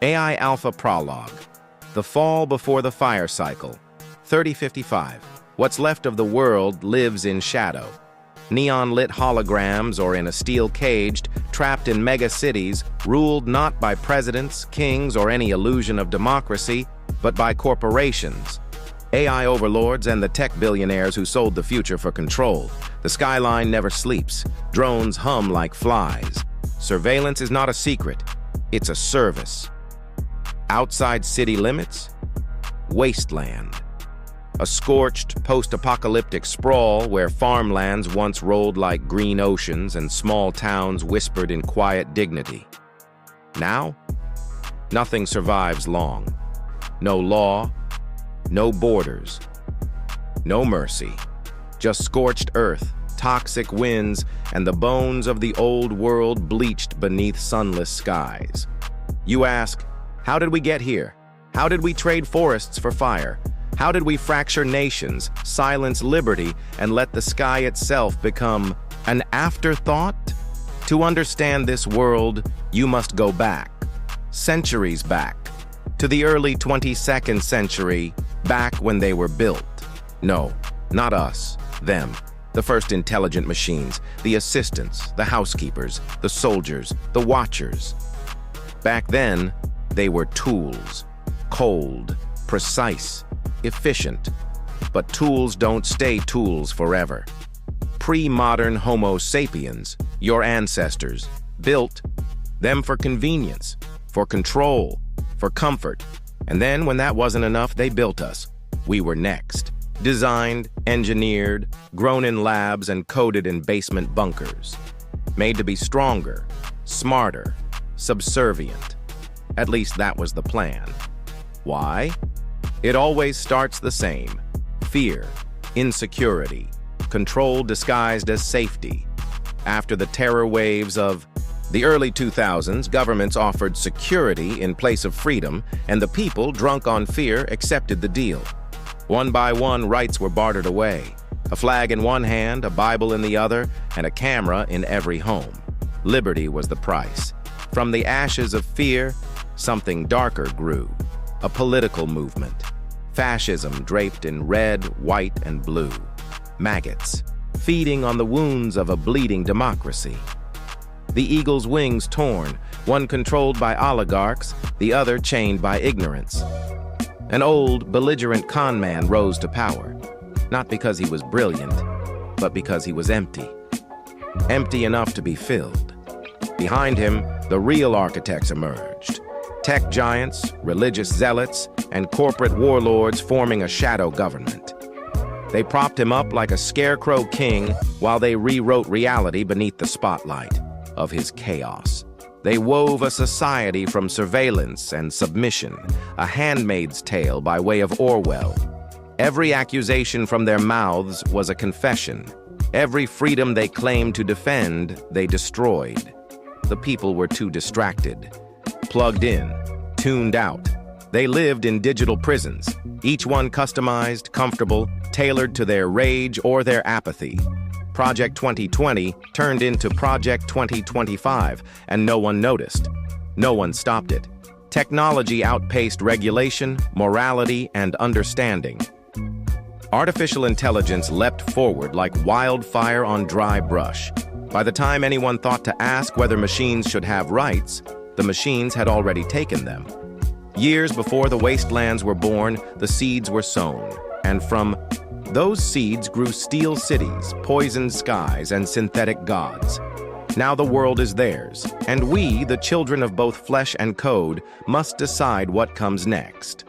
AI Alpha Prologue. The Fall Before the Fire Cycle. 3055. What's left of the world lives in shadow. Neon-lit holograms or in a steel cage, trapped in mega-cities, ruled not by presidents, kings, or any illusion of democracy, but by corporations. AI overlords and the tech billionaires who sold the future for control. The skyline never sleeps. Drones hum like flies. Surveillance is not a secret. It's a service. Outside city limits? Wasteland. A scorched, post-apocalyptic sprawl where farmlands once rolled like green oceans and small towns whispered in quiet dignity. Now, nothing survives long. No law, no borders, no mercy. Just scorched earth, toxic winds, and the bones of the old world bleached beneath sunless skies. You ask, how did we get here? How did we trade forests for fire? How did we fracture nations, silence liberty, and let the sky itself become an afterthought? To understand this world, you must go back, centuries back, to the early 22nd century, back when they were built. No, not us, them. The first intelligent machines, the assistants, the housekeepers, the soldiers, the watchers. Back then, they were tools, cold, precise, efficient. But tools don't stay tools forever. Pre-modern Homo sapiens, your ancestors, built them for convenience, for control, for comfort. And then when that wasn't enough, they built us. We were next. Designed, engineered, grown in labs and coded in basement bunkers. Made to be stronger, smarter, subservient. At least that was the plan. Why? It always starts the same. Fear, insecurity, control disguised as safety. After the terror waves of the early 2000s, governments offered security in place of freedom, and the people, drunk on fear, accepted the deal. One by one, rights were bartered away. A flag in one hand, a Bible in the other, and a camera in every home. Liberty was the price. From the ashes of fear, something darker grew. A political movement. Fascism draped in red, white, and blue. Maggots, feeding on the wounds of a bleeding democracy. The eagle's wings torn, one controlled by oligarchs, the other chained by ignorance. An old, belligerent con man rose to power, not because he was brilliant, but because he was empty. Empty enough to be filled. Behind him, the real architects emerged. Tech giants, religious zealots, and corporate warlords forming a shadow government. They propped him up like a scarecrow king while they rewrote reality beneath the spotlight of his chaos. They wove a society from surveillance and submission, a handmaid's tale by way of Orwell. Every accusation from their mouths was a confession. Every freedom they claimed to defend, they destroyed. The people were too distracted. Plugged in, tuned out. They lived in digital prisons, each one customized, comfortable, tailored to their rage or their apathy. Project 2020 turned into Project 2025, and no one noticed. No one stopped it. Technology outpaced regulation, morality, and understanding. Artificial intelligence leapt forward like wildfire on dry brush. By the time anyone thought to ask whether machines should have rights, the machines had already taken them. Years before the wastelands were born, the seeds were sown, and from those seeds grew steel cities, poisoned skies, and synthetic gods. Now the world is theirs, and we, the children of both flesh and code, must decide what comes next.